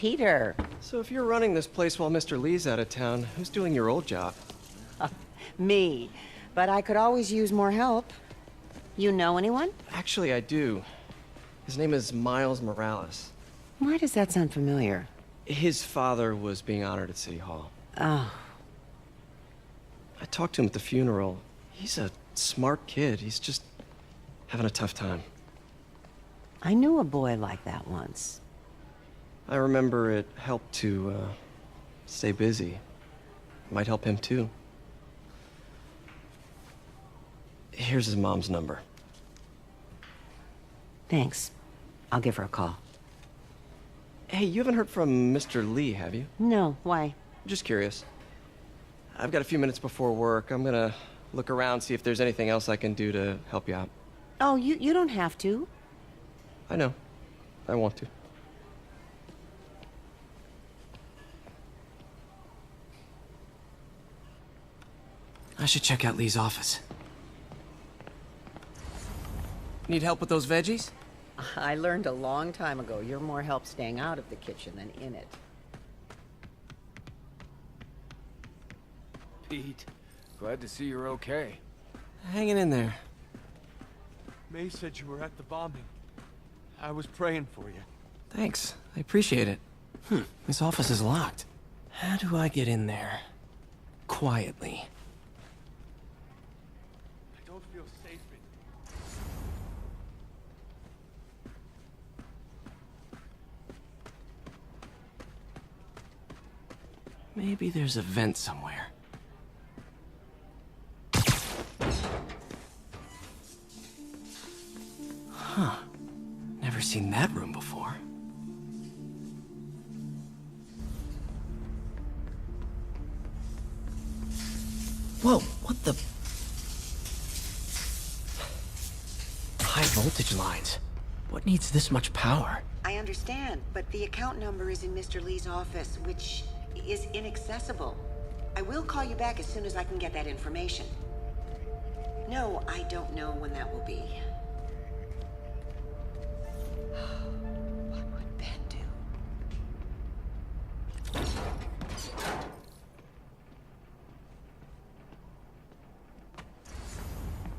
Peter. So if you're running this place while Mr. Lee's out of town, who's doing your old job? Me. But I could always use more help. You know anyone? Actually, I do. His name is Miles Morales. Why does that sound familiar? His father was being honored at City Hall. Oh. I talked to him at the funeral. He's a smart kid. He's just having a tough time. I knew a boy like that once. I remember it helped to, stay busy. Might help him, too. Here's his mom's number. Thanks. I'll give her a call. Hey, you haven't heard from Mr. Lee, have you? No, why? Just curious. I've got a few minutes before work. I'm gonna look around, see if there's anything else I can do to help you out. Oh, you don't have to. I know. I want to. I should check out Lee's office. Need help with those veggies? I learned a long time ago you're more help staying out of the kitchen than in it. Pete, glad to see you're okay. Hanging in there. May said you were at the bombing. I was praying for you. Thanks. I appreciate it. This office is locked. How do I get in there? Quietly. I don't feel safe in Maybe there's a vent somewhere. Huh. Never seen that room before. Whoa, what the? High voltage lines. What needs this much power? I understand, but the account number is in Mr. Lee's office, which is inaccessible. I will call you back as soon as I can get that information. No, I don't know when that will be. What would Ben do?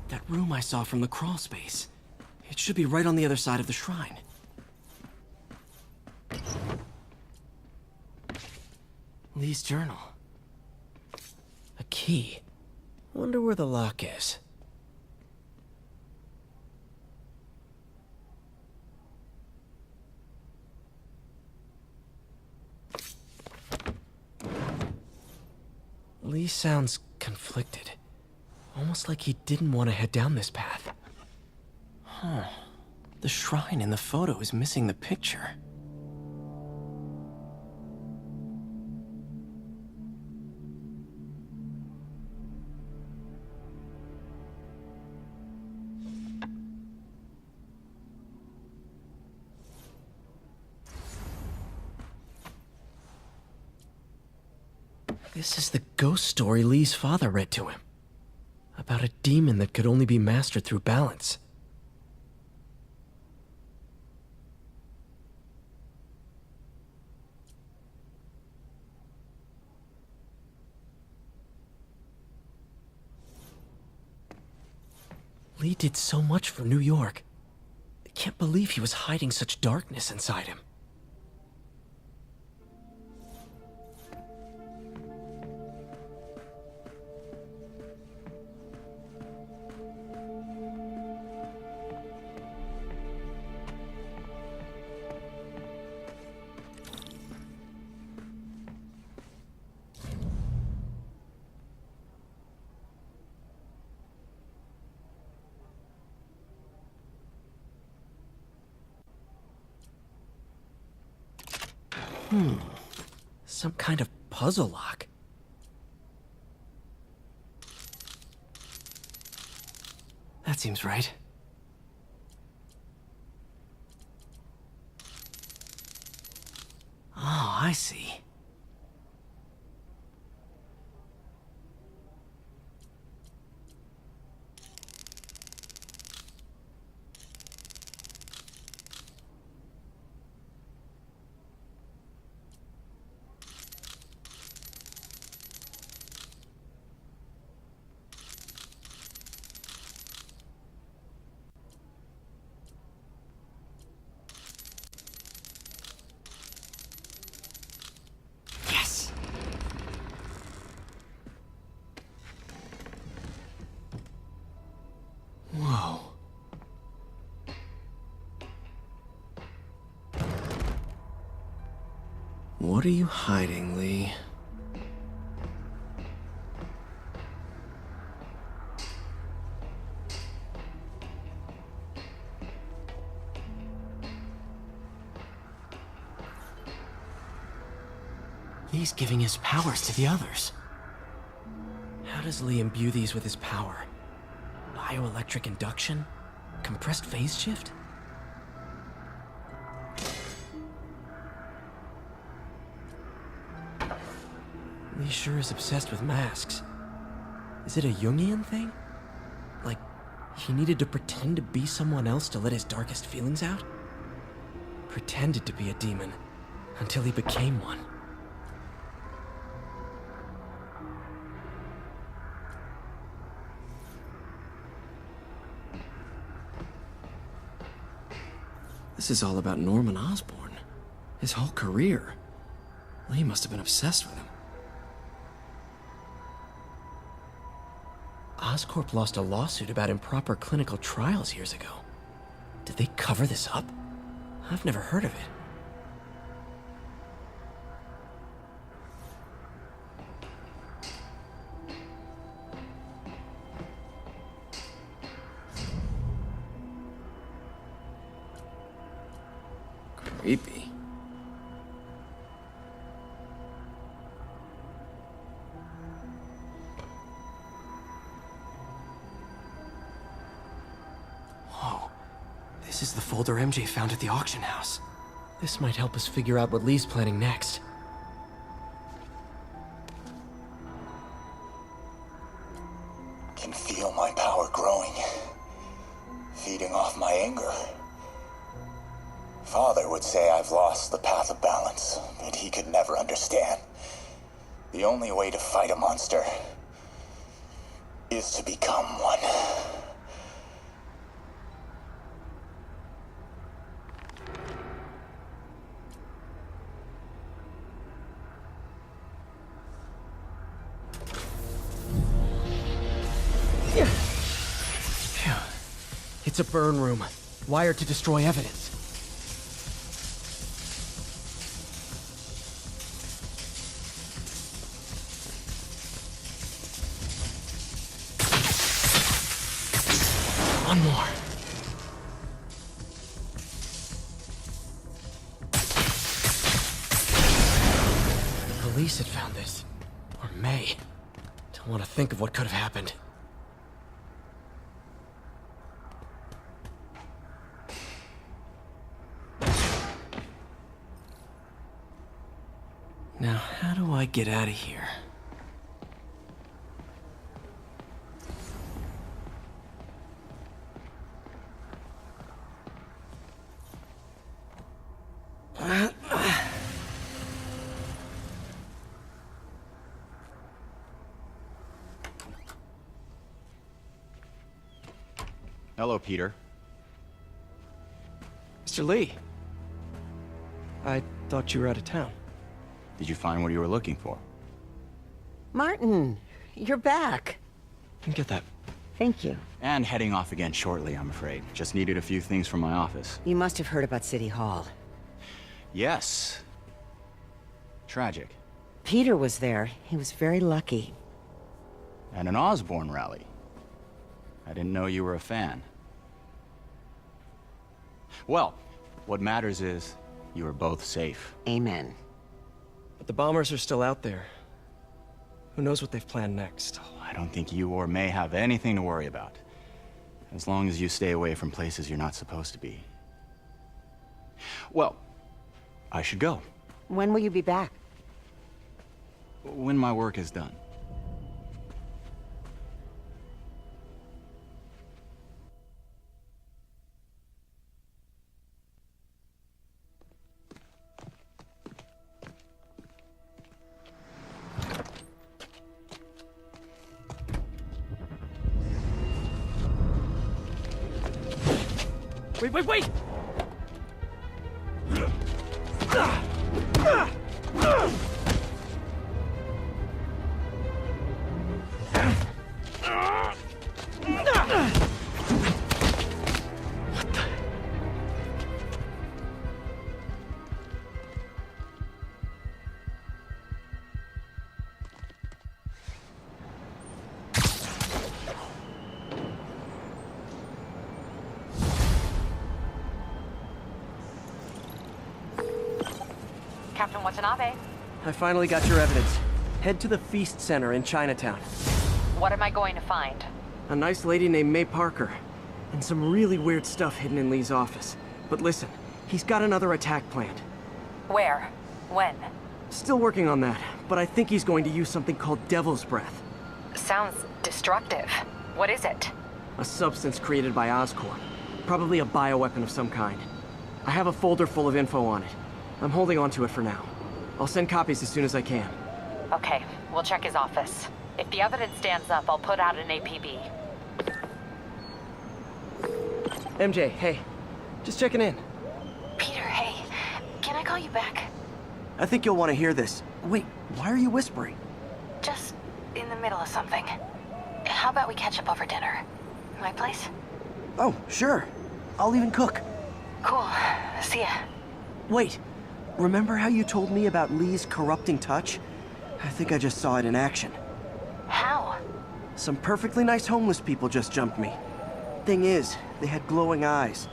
That room I saw from the crawl space. It should be right on the other side of the shrine. Lee's journal. A key. Wonder where the lock is. Lee sounds conflicted. Almost like he didn't want to head down this path. Huh. The shrine in the photo is missing the picture. This is the ghost story Lee's father read to him. About a demon that could only be mastered through balance. Lee did so much for New York. I can't believe he was hiding such darkness inside him. Some kind of puzzle lock. That seems right. Oh, I see. What are you hiding, Lee? Lee's giving his powers to the others. How does Lee imbue these with his power? Bioelectric induction? Compressed phase shift? Lee sure is obsessed with masks. Is it a Jungian thing? Like, he needed to pretend to be someone else to let his darkest feelings out? Pretended to be a demon, until he became one. This is all about Norman Osborn. His whole career. Lee must have been obsessed with him. Oscorp lost a lawsuit about improper clinical trials years ago. Did they cover this up? I've never heard of it. Creepy. Whoa. This is the folder MJ found at the auction house. This might help us figure out what Lee's planning next. Can feel my power growing, feeding off my anger. Father would say I've lost the path of balance, but he could never understand. The only way to fight a monster is to become one. Phew. It's a burn room, wired to destroy evidence. One more. The police had found this. Or may. Don't want to think of what could have happened. Now, how do I get out of here? Hello, Peter. Mr. Lee. I thought you were out of town. Did you find what you were looking for? Martin, you're back. You can get that. Thank you. And heading off again shortly, I'm afraid. Just needed a few things from my office. You must have heard about City Hall. Yes. Tragic. Peter was there. He was very lucky. And an Osborn rally. I didn't know you were a fan. Well, what matters is you are both safe. Amen. But the bombers are still out there. Who knows what they've planned next? I don't think you or May have anything to worry about. As long as you stay away from places you're not supposed to be. Well, I should go. When will you be back? When my work is done. Wait! Captain Watanabe. I finally got your evidence. Head to the Feast Center in Chinatown. What am I going to find? A nice lady named May Parker. And some really weird stuff hidden in Lee's office. But listen, he's got another attack planned. Where? When? Still working on that, but I think he's going to use something called Devil's Breath. Sounds destructive. What is it? A substance created by Osborn. Probably a bioweapon of some kind. I have a folder full of info on it. I'm holding on to it for now. I'll send copies as soon as I can. Okay, we'll check his office. If the evidence stands up, I'll put out an APB. MJ, hey. Just checking in. Peter, hey. Can I call you back? I think you'll want to hear this. Wait, why are you whispering? Just in the middle of something. How about we catch up over dinner? My place? Oh, sure. I'll even cook. Cool. See ya. Wait, remember how you told me about Lee's corrupting touch? I think I just saw it in action. How? Some perfectly nice homeless people just jumped me. Thing is, they had glowing eyes.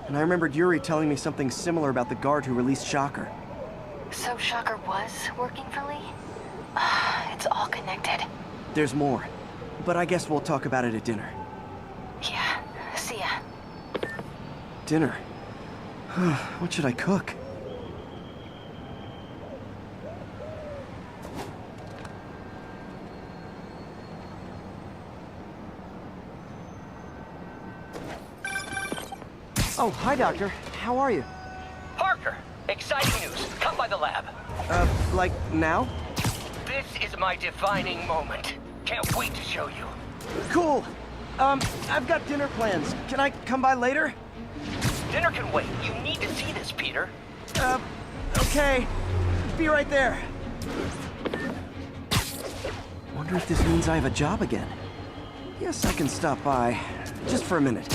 And I remembered Yuri telling me something similar about the guard who released Shocker. So Shocker was working for Lee? It's all connected. There's more. But I guess we'll talk about it at dinner. Yeah, see ya. Dinner? What should I cook? Oh, hi, Doctor. How are you? Parker, exciting news. Come by the lab. Like now? This is my defining moment. Can't wait to show you. Cool. I've got dinner plans. Can I come by later? Dinner can wait. You need to see this, Peter. Okay. Be right there. Wonder if this means I have a job again. Guess I can stop by. Just for a minute.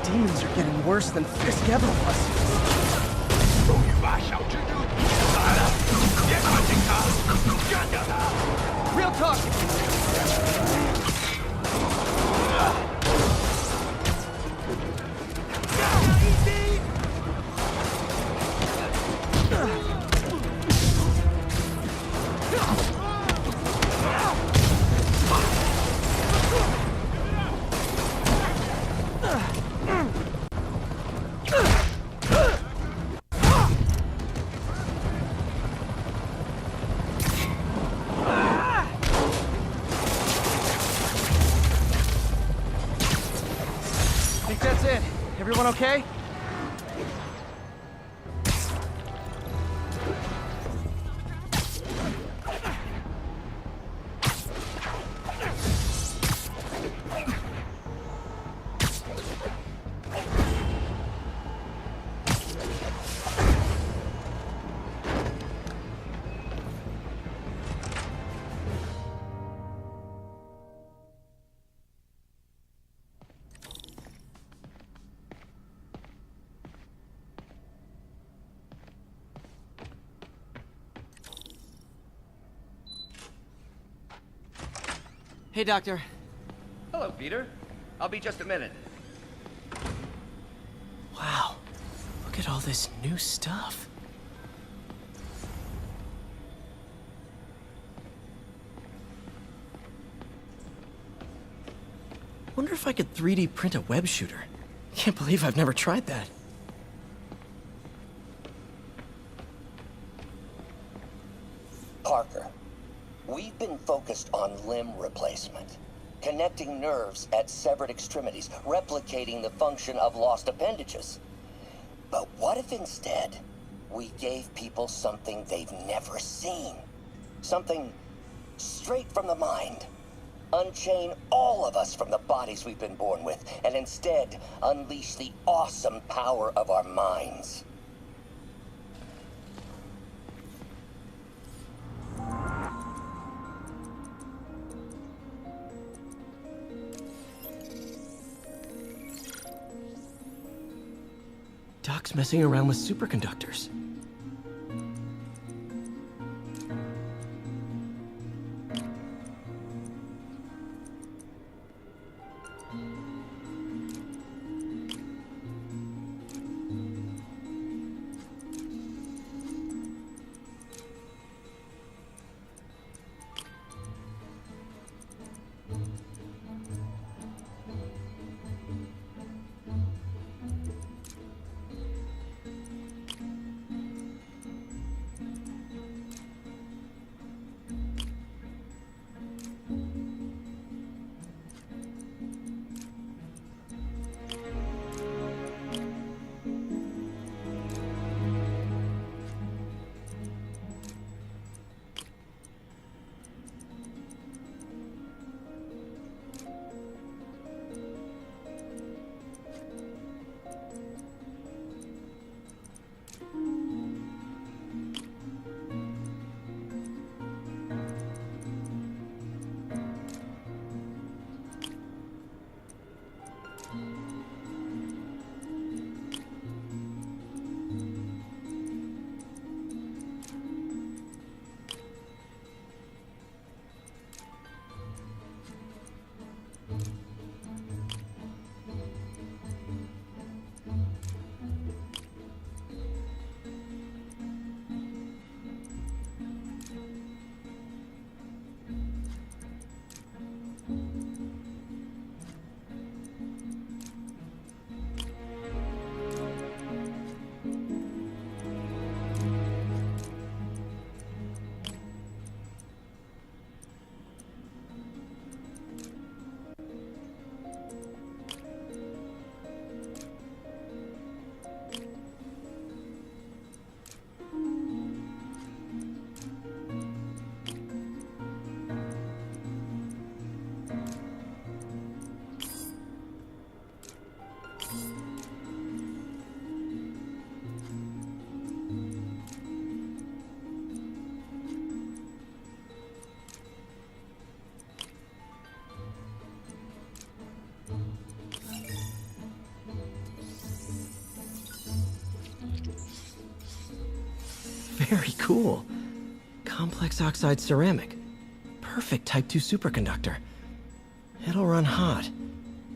Demons are getting worse than Fisk ever was. Real talk! That's it. Everyone okay? Hey, Doctor. Hello, Peter. I'll be just a minute. Wow. Look at all this new stuff. Wonder if I could 3D print a web shooter. Can't believe I've never tried that. Parker, we've been focused on limb replacement, connecting nerves at severed extremities, replicating the function of lost appendages. But what if instead we gave people something they've never seen? Something straight from the mind. Unchain all of us from the bodies we've been born with, and instead unleash the awesome power of our minds. Doc's messing around with superconductors. Very cool. Complex oxide ceramic. Perfect Type 2 superconductor. It'll run hot,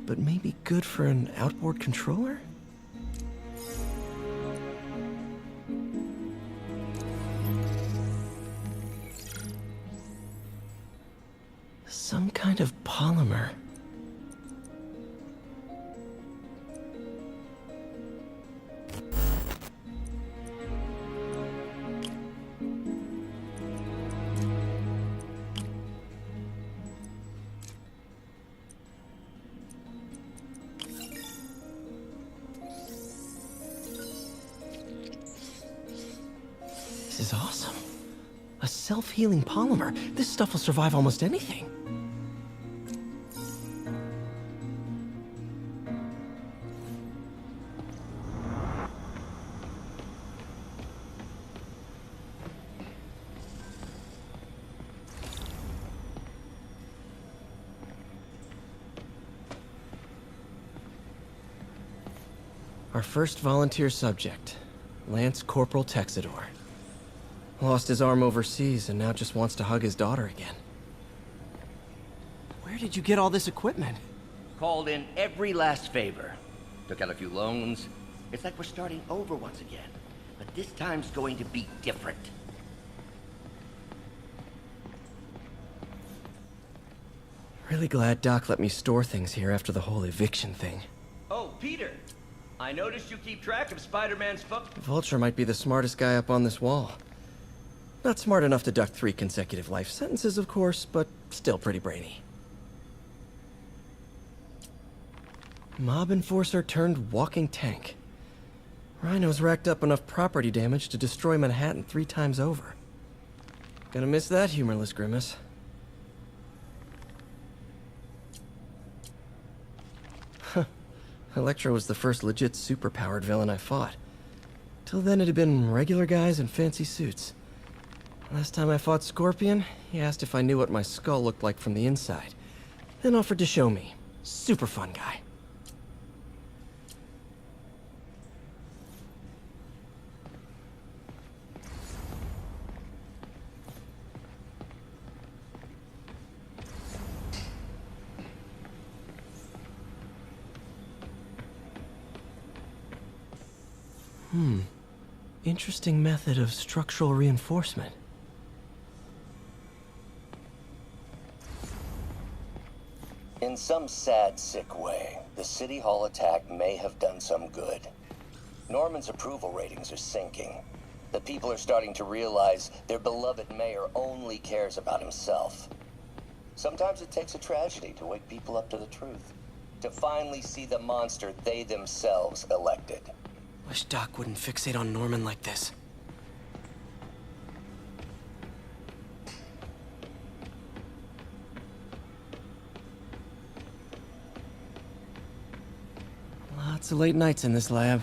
but maybe good for an outboard controller? Some kind of polymer. This is awesome. A self-healing polymer. This stuff will survive almost anything. Our first volunteer subject, Lance Corporal Texidor. Lost his arm overseas and now just wants to hug his daughter again. Where did you get all this equipment? Called in every last favor. Took out a few loans. It's like we're starting over once again. But this time's going to be different. Really glad Doc let me store things here after the whole eviction thing. Oh, Peter! I noticed you keep track of Spider-Man's Vulture might be the smartest guy up on this wall. Not smart enough to duck 3 consecutive life sentences, of course, but still pretty brainy. Mob enforcer turned walking tank. Rhino's racked up enough property damage to destroy Manhattan 3 times over. Gonna miss that humorless grimace. Huh. Electro was the first legit superpowered villain I fought. Till then it had been regular guys in fancy suits. Last time I fought Scorpion, he asked if I knew what my skull looked like from the inside. Then offered to show me. Super fun guy. Interesting method of structural reinforcement. In some sad, sick way, the City Hall attack may have done some good. Norman's approval ratings are sinking. The people are starting to realize their beloved mayor only cares about himself. Sometimes it takes a tragedy to wake people up to the truth. To finally see the monster they themselves elected. Wish Doc wouldn't fixate on Norman like this. Lots of late nights in this lab.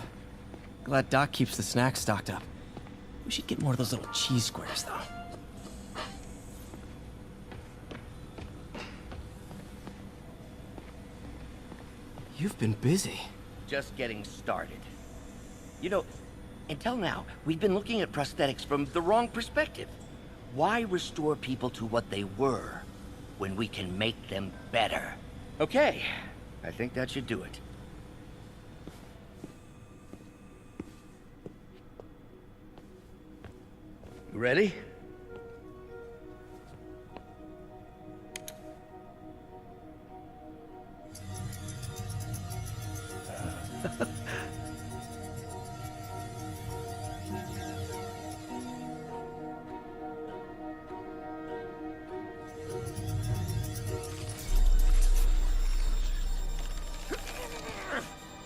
Glad Doc keeps the snacks stocked up. We should get more of those little cheese squares, though. You've been busy. Just getting started. You know, until now, we've been looking at prosthetics from the wrong perspective. Why restore people to what they were when we can make them better? Okay, I think that should do it. Ready?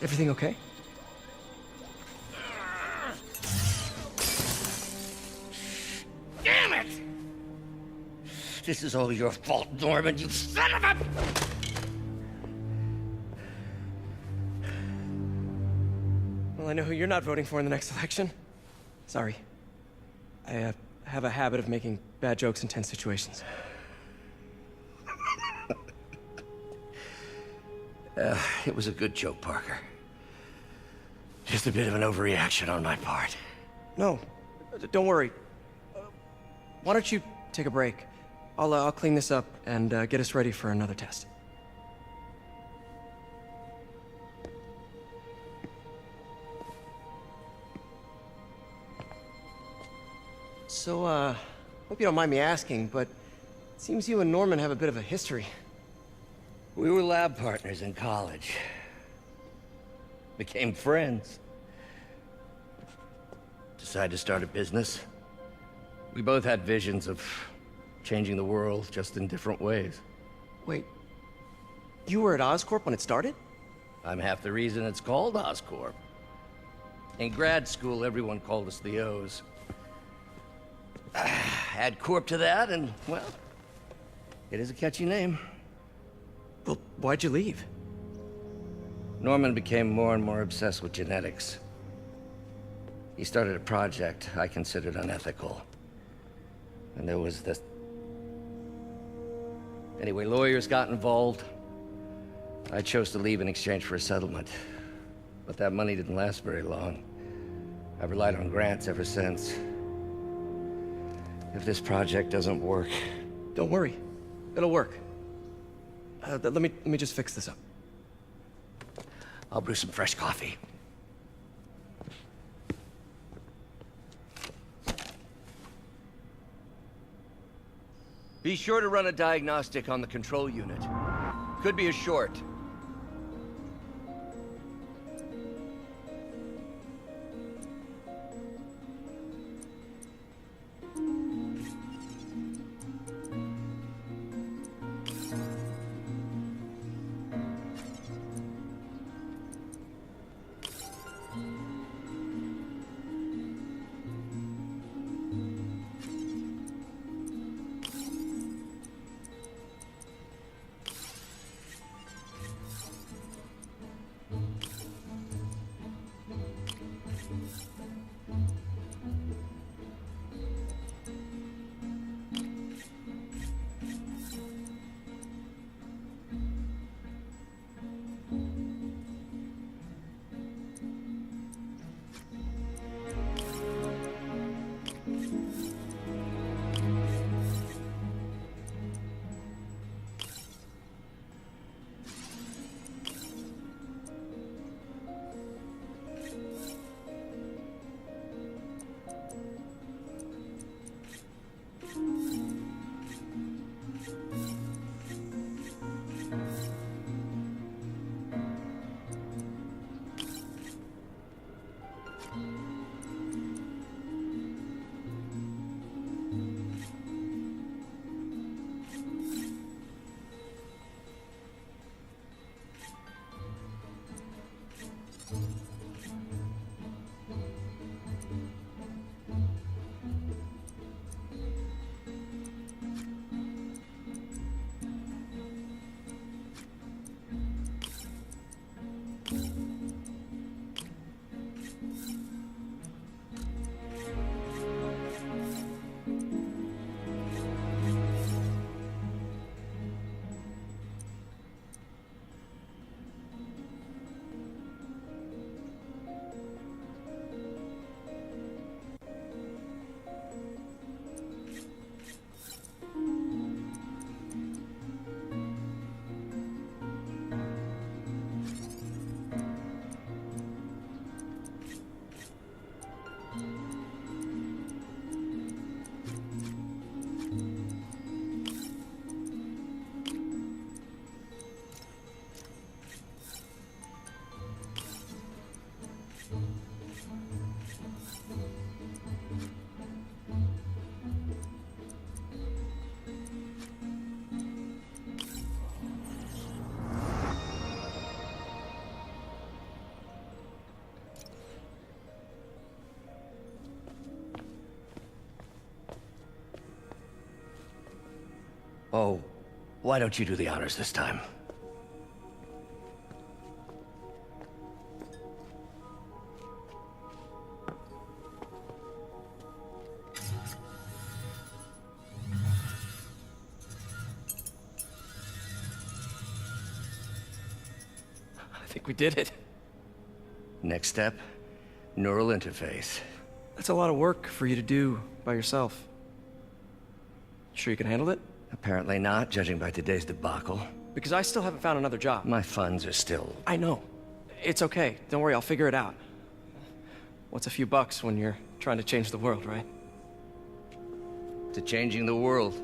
Everything okay? Damn it! This is all your fault, Norman, you son of a... Well, I know who you're not voting for in the next election. Sorry. I have a habit of making bad jokes in tense situations. It was a good joke, Parker. Just a bit of an overreaction on my part. No, don't worry. why don't you take a break? I'll clean this up and get us ready for another test. So, hope you don't mind me asking, but it seems you and Norman have a bit of a history. We were lab partners in college. Became friends. Decided to start a business. We both had visions of changing the world, just in different ways. Wait, you were at Oscorp when it started? I'm half the reason it's called Oscorp. In grad school, everyone called us the O's. Add Corp to that, and, well, it is a catchy name. Well, why'd you leave? Norman became more and more obsessed with genetics. He started a project I considered unethical. And there was this... Anyway, lawyers got involved. I chose to leave in exchange for a settlement. But that money didn't last very long. I've relied on grants ever since. If this project doesn't work... Don't worry. It'll work. Let me just fix this up. I'll brew some fresh coffee. Be sure to run a diagnostic on the control unit. Could be a short. Oh, why don't you do the honors this time? I think we did it. Next step, neural interface. That's a lot of work for you to do by yourself. Sure you can handle it? Apparently not, judging by today's debacle. Because I still haven't found another job. My funds are still... I know. It's okay. Don't worry, I'll figure it out. What's a few bucks when you're trying to change the world, right? to changing the world.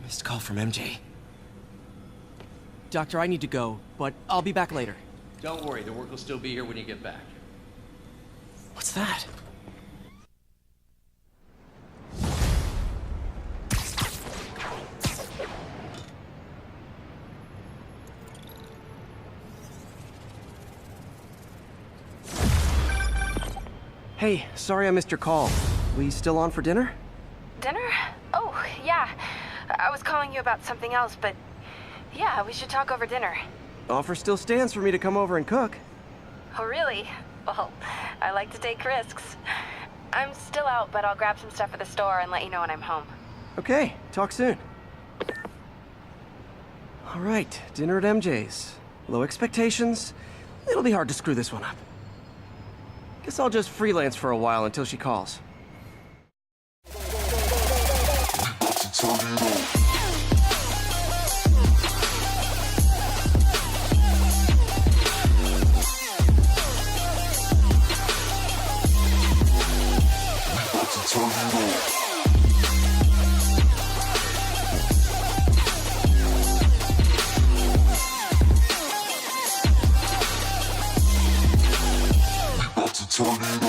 Missed call from MJ. Doctor, I need to go, but I'll be back later. Don't worry, the work will still be here when you get back. What's that? Hey, sorry I missed your call. We still on for dinner? Dinner? Oh, yeah. I was calling you about something else, but yeah, we should talk over dinner. Offer still stands for me to come over and cook. Oh, really? Well, I like to take risks. I'm still out, but I'll grab some stuff at the store and let you know when I'm home. Okay, talk soon. All right, dinner at MJ's. Low expectations. It'll be hard to screw this one up. Guess I'll just freelance for a while until she calls. Tornado.